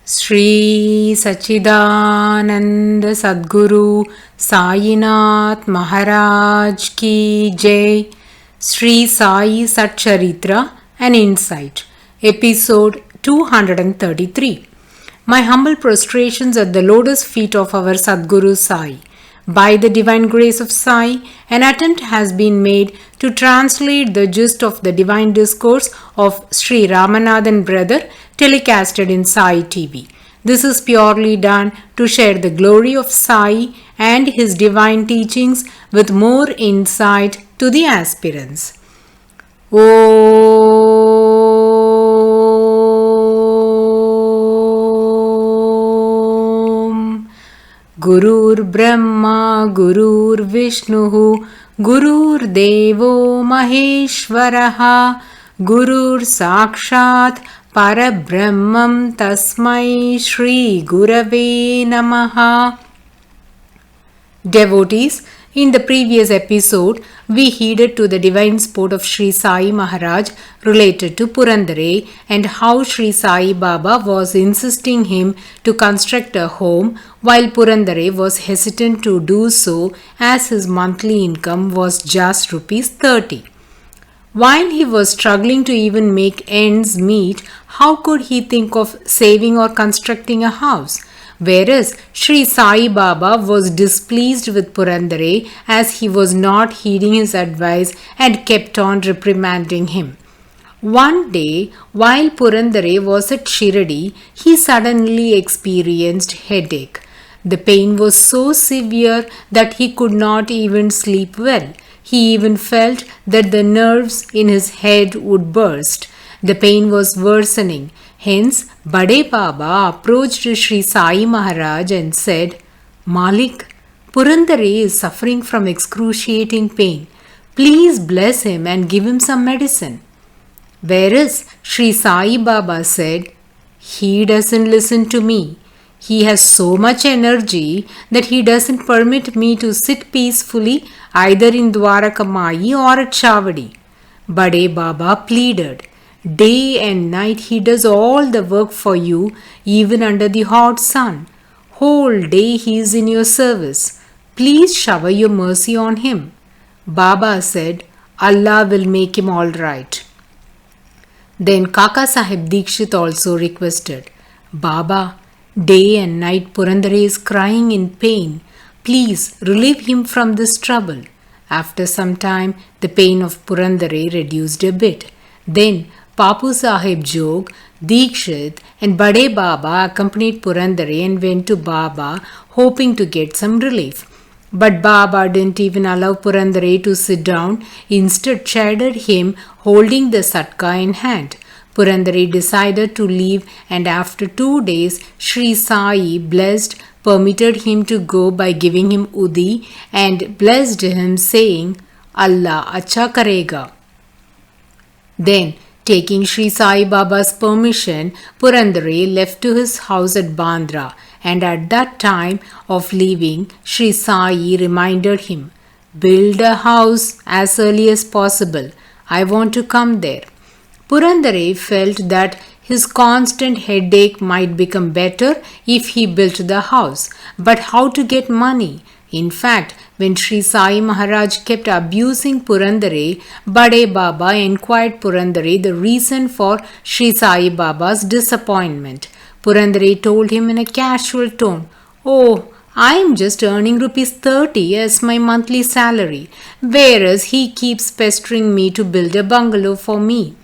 Sri Sachidananda Sadguru Sainath Maharaj Ki Jai. Sri Sai SATCHARITRA, an Insight. Episode 233. My humble prostrations at the lotus feet of our Sadguru Sai. By the divine grace of Sai, an attempt has been made to translate the gist of the divine discourse of Sri Ramanathan brother telecasted in Sai TV. This is purely done to share the glory of Sai and his divine teachings with more insight to the aspirants. Om Gurur Brahma Gurur Vishnu Gurur Devo Maheshwaraha Gurur Sakshat Parabrahmam Tasmai Shri Gurave Namaha. Devotees, in the previous episode, we heeded to the divine sport of Sri Sai Maharaj related to Purandare and how Sri Sai Baba was insisting him to construct a home while Purandare was hesitant to do so as his monthly income was just ₹30. While he was struggling to even make ends meet, how could he think of saving or constructing a house? Whereas Sri Sai Baba was displeased with Purandare as he was not heeding his advice and kept on reprimanding him. One day, while Purandare was at Shiradi, he suddenly experienced headache. The pain was so severe that he could not even sleep well. He even felt that the nerves in his head would burst. The pain was worsening. Hence, Bade Baba approached Sri Sai Maharaj and said, Malik, Purandare is suffering from excruciating pain. Please bless him and give him some medicine. Whereas Sri Sai Baba said, he doesn't listen to me. He has so much energy that he doesn't permit me to sit peacefully either in Dwarakamayi or at Chavadi. Bade Baba pleaded, day and night he does all the work for you, even under the hot sun. Whole day he is in your service. Please shower your mercy on him. Baba said, Allah will make him all right. Then Kaka Sahib Dikshit also requested, Baba, day and night Purandare is crying in pain. Please relieve him from this trouble. After some time, the pain of Purandare reduced a bit. Then Papu Sahib Jog, Dikshit and Bade Baba accompanied Purandare and went to Baba hoping to get some relief. But Baba didn't even allow Purandare to sit down, instead chided him holding the satka in hand. Purandare decided to leave and after 2 days, Sri Sai permitted him to go by giving him udi and blessed him saying, Allah acha karega. Then, taking Sri Sai Baba's permission, Purandare left to his house at Bandra and at that time of leaving, Sri Sai reminded him, build a house as early as possible. I want to come there. Purandare felt that his constant headache might become better if he built the house. But how to get money? In fact, when Sri Sai Maharaj kept abusing Purandare, Bade Baba inquired Purandare the reason for Sri Sai Baba's disappointment. Purandare told him in a casual tone, Oh, I am just earning ₹30 as my monthly salary, whereas he keeps pestering me to build a bungalow for me.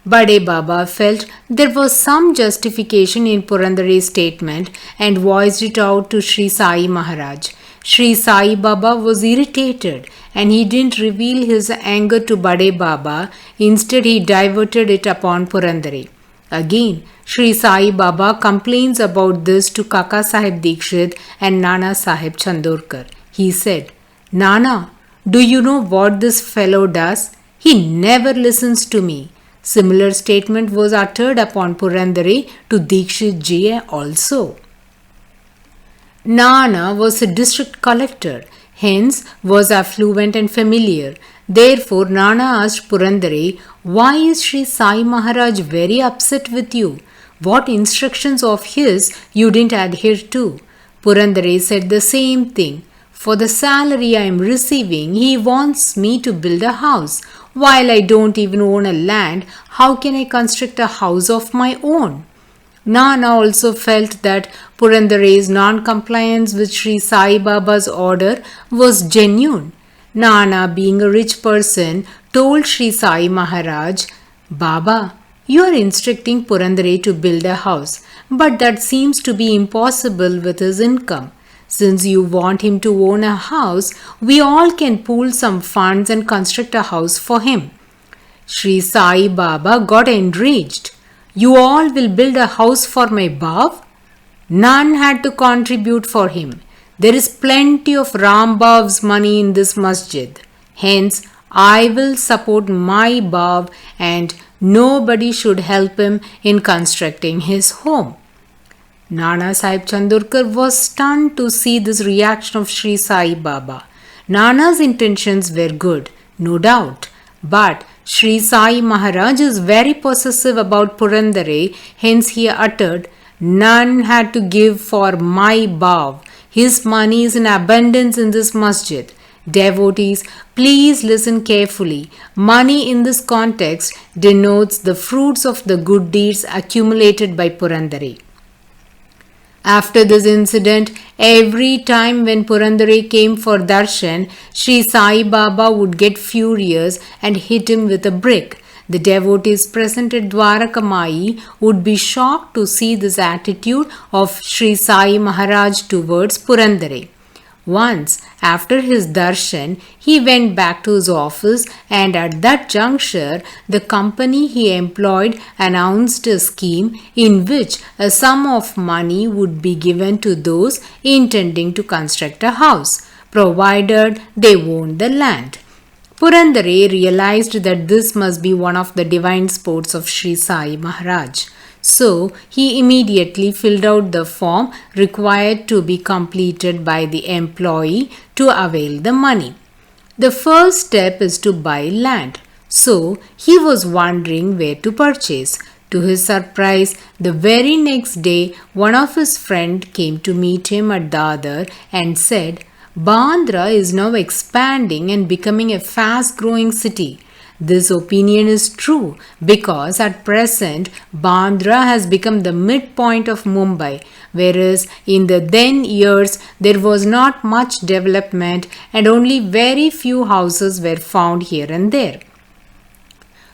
Bade Baba felt there was some justification in Purandare's statement and voiced it out to Sri Sai Maharaj. Sri Sai Baba was irritated and he didn't reveal his anger to Bade Baba. Instead, he diverted it upon Purandare. Again, Sri Sai Baba complains about this to Kaka Sahib Dikshit and Nana Sahib Chandorkar. He said, Nana, do you know what this fellow does? He never listens to me. Similar statement was uttered upon Purandare to Dikshit ji also. Nana was a district collector, hence was affluent and familiar. Therefore, Nana asked Purandare, why is Sri Sai Maharaj very upset with you? What instructions of his you didn't adhere to? Purandare said the same thing. For the salary I am receiving, he wants me to build a house. While I don't even own a land, how can I construct a house of my own? Nana also felt that Purandare's non-compliance with Sri Sai Baba's order was genuine. Nana, being a rich person, told Sri Sai Maharaj, Baba, you are instructing Purandare to build a house, but that seems to be impossible with his income. Since you want him to own a house, we all can pool some funds and construct a house for him. Sri Sai Baba got enraged. You all will build a house for my Bav? None had to contribute for him. There is plenty of Ram Bav's money in this masjid. Hence, I will support my Bav and nobody should help him in constructing his home. Nana Sahib Chandorkar was stunned to see this reaction of Sri Sai Baba. Nana's intentions were good, no doubt, but Sri Sai Maharaj is very possessive about Purandare, hence he uttered, None had to give for my Bav. His money is in abundance in this masjid. Devotees, please listen carefully. Money in this context denotes the fruits of the good deeds accumulated by Purandare. After this incident, every time when Purandare came for darshan, Sri Sai Baba would get furious and hit him with a brick. The devotees present at Dwarakamai would be shocked to see this attitude of Sri Sai Maharaj towards Purandare. Once, after his darshan, he went back to his office, and at that juncture, the company he employed announced a scheme in which a sum of money would be given to those intending to construct a house, provided they owned the land. Purandare realized that this must be one of the divine sports of Sri Sai Maharaj. So, he immediately filled out the form required to be completed by the employee to avail the money. The first step is to buy land. So, he was wondering where to purchase. To his surprise, the very next day, one of his friends came to meet him at Dadar and said, Bandra is now expanding and becoming a fast-growing city. This opinion is true because at present Bandra has become the midpoint of Mumbai, whereas in the then years there was not much development and only very few houses were found here and there.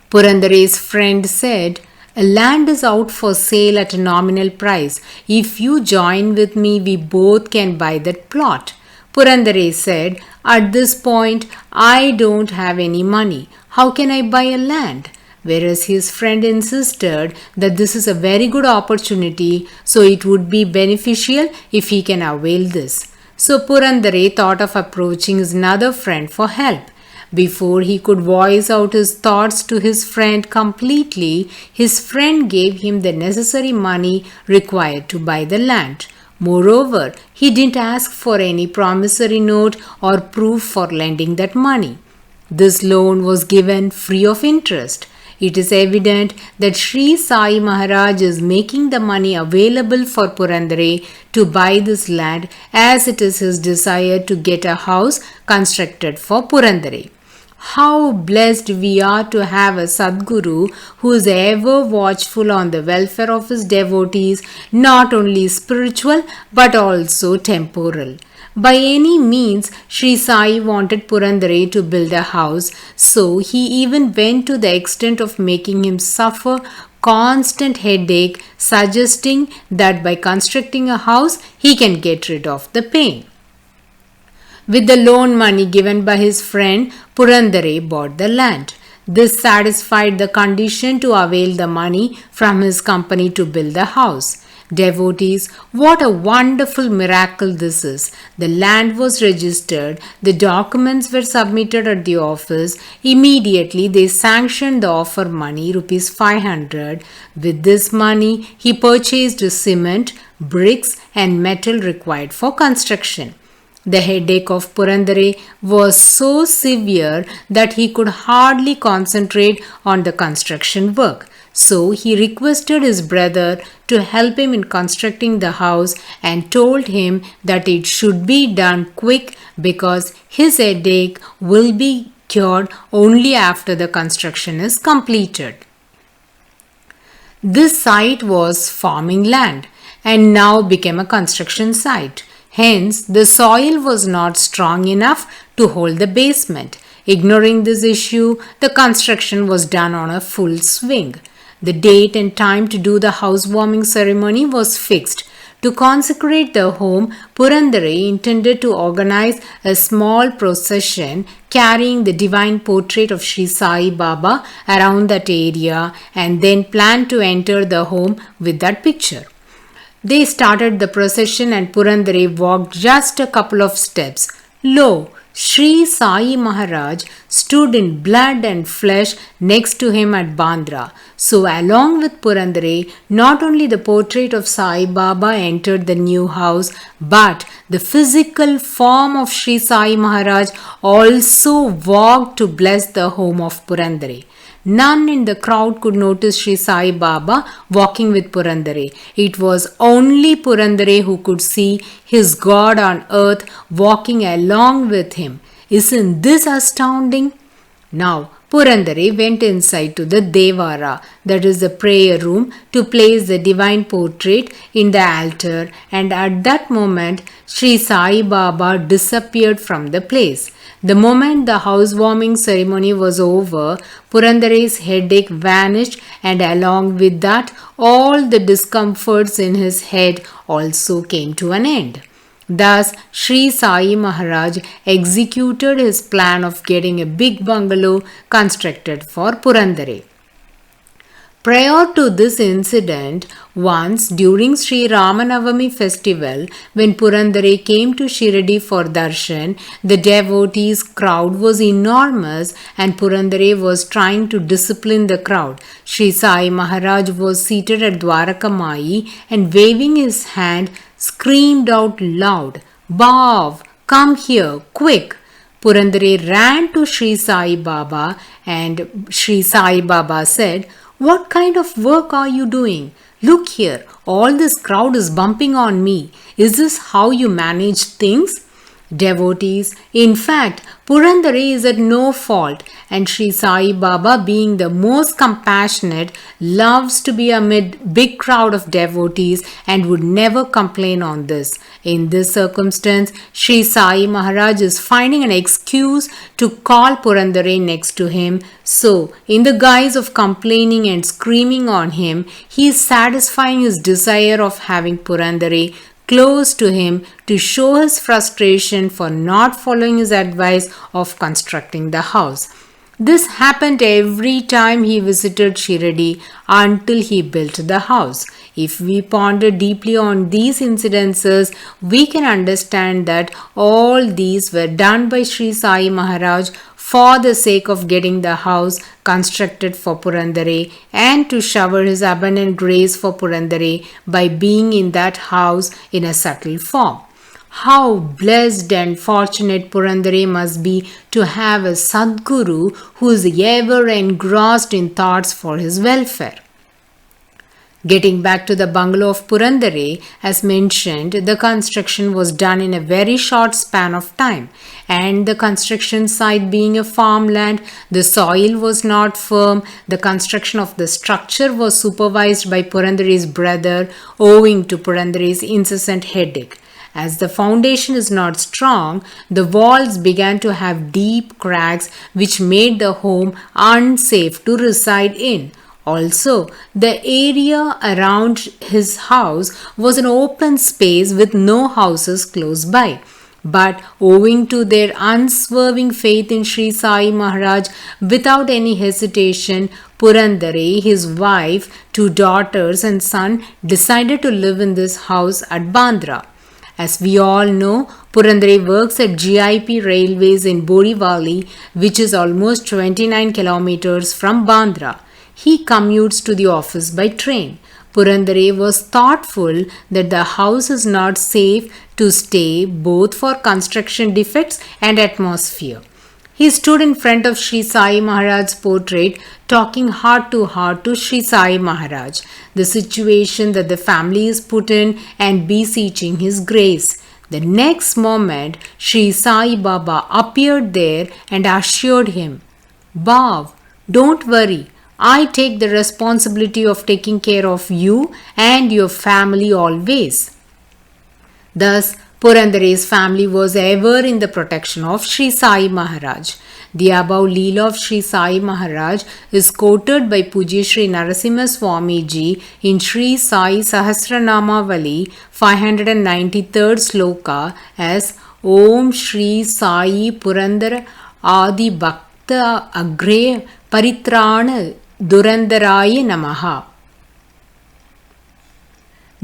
Purandare's friend said, A land is out for sale at a nominal price. If you join with me, we both can buy that plot. Purandare said, At this point, I don't have any money. How can I buy a land? Whereas his friend insisted that this is a very good opportunity, so it would be beneficial if he can avail this. So Purandare thought of approaching his another friend for help. Before he could voice out his thoughts to his friend completely, his friend gave him the necessary money required to buy the land. Moreover, he didn't ask for any promissory note or proof for lending that money. This loan was given free of interest. It is evident that Sri Sai Maharaj is making the money available for Purandare to buy this land, as it is his desire to get a house constructed for Purandare. How blessed we are to have a Sadguru who is ever watchful on the welfare of his devotees, not only spiritual but also temporal. By any means, Sri Sai wanted Purandare to build a house, so he even went to the extent of making him suffer constant headache, suggesting that by constructing a house, he can get rid of the pain. With the loan money given by his friend, Purandare bought the land. This satisfied the condition to avail the money from his company to build the house. Devotees, what a wonderful miracle this is. The land was registered, the documents were submitted at the office. Immediately they sanctioned the offer money, rupees 500. With this money, he purchased cement, bricks and metal required for construction. The headache of Purandare was so severe that he could hardly concentrate on the construction work. So he requested his brother to help him in constructing the house and told him that it should be done quick because his headache will be cured only after the construction is completed. This site was farming land and now became a construction site. Hence, the soil was not strong enough to hold the basement. Ignoring this issue, the construction was done on a full swing. The date and time to do the housewarming ceremony was fixed. To consecrate the home, Purandare intended to organize a small procession carrying the divine portrait of Sri Sai Baba around that area and then planned to enter the home with that picture. They started the procession and Purandare walked just a couple of steps. Lo! Sri Sai Maharaj stood in blood and flesh next to him at Bandra. So along with Purandare, not only the portrait of Sai Baba entered the new house, but the physical form of Sri Sai Maharaj also walked to bless the home of Purandare. None in the crowd could notice Sri Sai Baba walking with Purandare. It was only Purandare who could see his God on earth walking along with him. Isn't this astounding? Now, Purandare went inside to the Devara, that is the prayer room, to place the divine portrait in the altar, and at that moment Sri Sai Baba disappeared from the place. The moment the housewarming ceremony was over, Purandare's headache vanished, and along with that, all the discomforts in his head also came to an end. Thus, Sri Sai Maharaj executed his plan of getting a big bungalow constructed for Purandare. Prior to this incident, once during Sri Ramanathan festival, when Purandare came to Shirdi for darshan, the devotees' crowd was enormous and Purandare was trying to discipline the crowd. Sri Sai Maharaj was seated at Dwarakamai and waving his hand, screamed out loud, "Bhav, come here, quick!" Purandare ran to Sri Sai Baba and Sri Sai Baba said, "What kind of work are you doing? Look here, all this crowd is bumping on me. Is this how you manage things?" Devotees, in fact, Purandare is at no fault, and Sri Sai Baba, being the most compassionate, loves to be amid big crowd of devotees and would never complain on this. In this circumstance, Sri Sai Maharaj is finding an excuse to call Purandare next to him. So, in the guise of complaining and screaming on him, he is satisfying his desire of having Purandare close to him to show his frustration for not following his advice of constructing the house. This happened every time he visited Shirdi until he built the house. If we ponder deeply on these incidences, we can understand that all these were done by Sri Sai Maharaj for the sake of getting the house constructed for Purandare and to shower his abundant grace for Purandare by being in that house in a subtle form. How blessed and fortunate Purandare must be to have a Sadguru who is ever engrossed in thoughts for his welfare. Getting back to the bungalow of Purandare, as mentioned, the construction was done in a very short span of time, and the construction site being a farmland, the soil was not firm. The construction of the structure was supervised by Purandare's brother, owing to Purandare's incessant headache. As the foundation is not strong, the walls began to have deep cracks which made the home unsafe to reside in. Also, the area around his house was an open space with no houses close by. But owing to their unswerving faith in Sri Sai Maharaj, without any hesitation, Purandare, his wife, 2 daughters and son decided to live in this house at Bandra. As we all know, Purandare works at GIP Railways in Borivali, which is almost 29 kilometers from Bandra. He commutes to the office by train. Purandare was thoughtful that the house is not safe to stay both for construction defects and atmosphere. He stood in front of Sri Sai Maharaj's portrait, talking heart to Sri Sai Maharaj, the situation that the family is put in, and beseeching his grace. The next moment, Sri Sai Baba appeared there and assured him, "Bhav, don't worry. I take the responsibility of taking care of you and your family always." Thus, Purandare's family was ever in the protection of Sri Sai Maharaj. The above Leela of Sri Sai Maharaj is quoted by Pujya Sri Narasimha Swamiji in Sri Sai Sahasranamavali 593rd sloka as Om Sri Sai Purandara Adi Bhakta Agre Paritrana Durandaraya Namaha,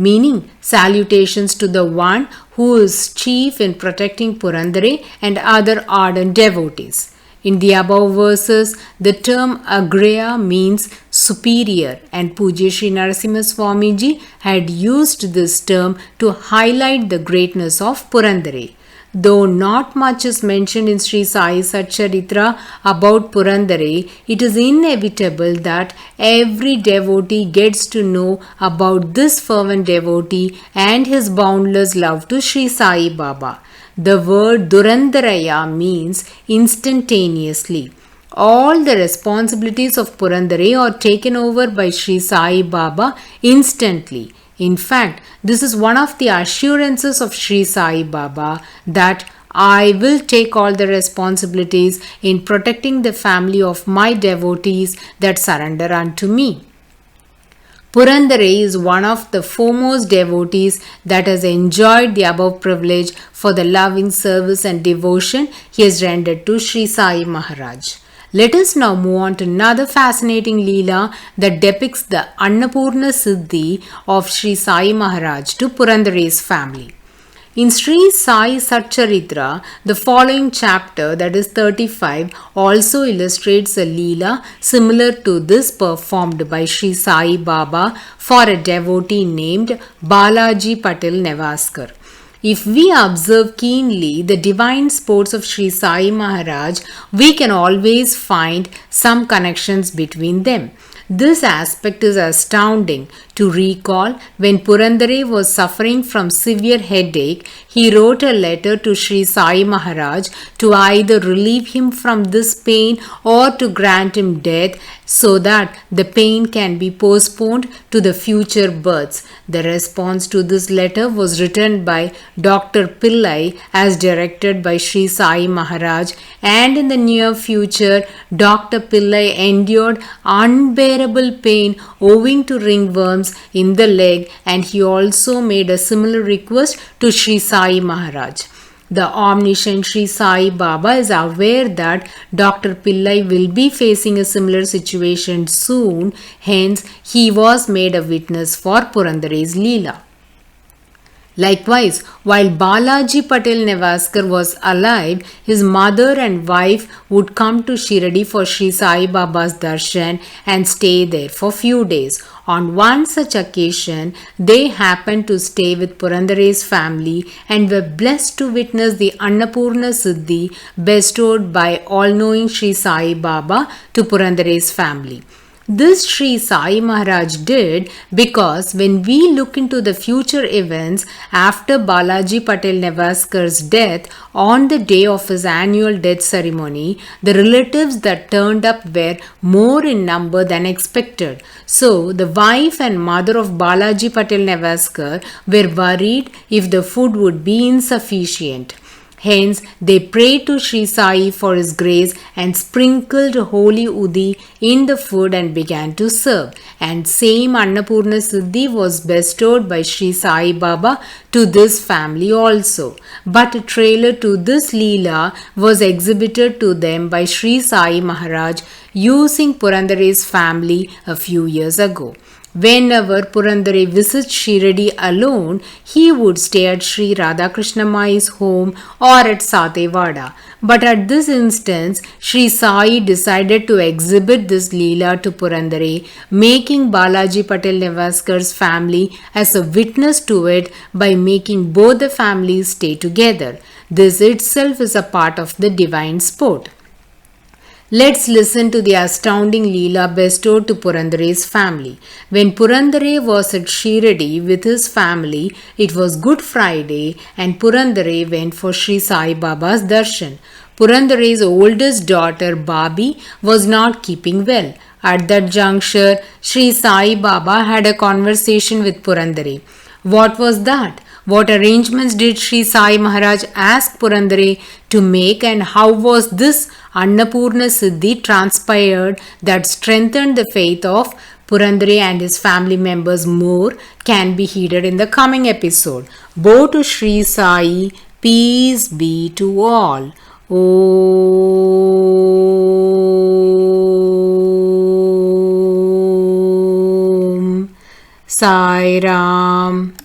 meaning salutations to the one who is chief in protecting Purandare and other ardent devotees. In the above verses, the term Agreya means superior, and Pujya Sri Narasimha Swamiji had used this term to highlight the greatness of Purandare. Though not much is mentioned in Sri Sai SATCHARITRA about Purandare, it is inevitable that every devotee gets to know about this fervent devotee and his boundless love to Sri Sai Baba. The word Durandaraya means instantaneously. All the responsibilities of Purandare are taken over by Sri Sai Baba instantly. In fact, this is one of the assurances of Sri Sai Baba that I will take all the responsibilities in protecting the family of my devotees that surrender unto me. Purandare is one of the foremost devotees that has enjoyed the above privilege for the loving service and devotion he has rendered to Sri Sai Maharaj. Let us now move on to another fascinating Leela that depicts the Annapurna Siddhi of Sri Sai Maharaj to Purandare's family. In Sri Sai SATCHARITRA, the following chapter, that is 35, also illustrates a Leela similar to this performed by Sri Sai Baba for a devotee named Balaji Patil Nevaskar. If we observe keenly the divine sports of Sri Sai Maharaj, we can always find some connections between them. This aspect is astounding to recall. When Purandare was suffering from severe headache, he wrote a letter to Sri Sai Maharaj to either relieve him from this pain or to grant him death so that the pain can be postponed to the future births. The response to this letter was written by Dr. Pillai as directed by Sri Sai Maharaj, and in the near future, Dr. Pillai endured unbearable pain owing to ringworms in the leg, and he also made a similar request to Sri Sai Maharaj. The omniscient Sri Sai Baba is aware that Dr. Pillai will be facing a similar situation soon, hence he was made a witness for Purandare's Leela. Likewise, while Balaji Patil Nevaskar was alive, his mother and wife would come to Shiradi for Sri Sai Baba's darshan and stay there for few days. On one such occasion, they happened to stay with Purandare's family and were blessed to witness the Annapurna Siddhi bestowed by all-knowing Sri Sai Baba to Purandare's family. This Sri Sai Maharaj did because when we look into the future events after Balaji Patil Nevaskar's death on the day of his annual death ceremony, the relatives that turned up were more in number than expected. So, the wife and mother of Balaji Patil Nevaskar were worried if the food would be insufficient. Hence, they prayed to Sri Sai for his grace and sprinkled holy udi in the food and began to serve. And same Annapurna Siddhi was bestowed by Sri Sai Baba to this family also. But a trailer to this Leela was exhibited to them by Sri Sai Maharaj using Purandare's family a few years ago. Whenever Purandare visits Shiradi alone, he would stay at Sri Radhakrishna Mai's home or at Satewada. But at this instance, Sri Sai decided to exhibit this Leela to Purandare, making Balaji Patil Nevaskar's family as a witness to it by making both the families stay together. This itself is a part of the divine sport. Let's listen to the astounding Leela bestowed to Purandare's family. When Purandare was at Shiradi with his family, it was Good Friday and Purandare went for Sri Sai Baba's darshan. Purandare's oldest daughter Babi was not keeping well. At that juncture, Sri Sai Baba had a conversation with Purandare. What was that? What arrangements did Sri Sai Maharaj ask Purandare to make, and how was this Annapurna Siddhi transpired that strengthened the faith of Purandare and his family members more can be heeded in the coming episode. Bow to Sri Sai, peace be to all. Om Sai Ram.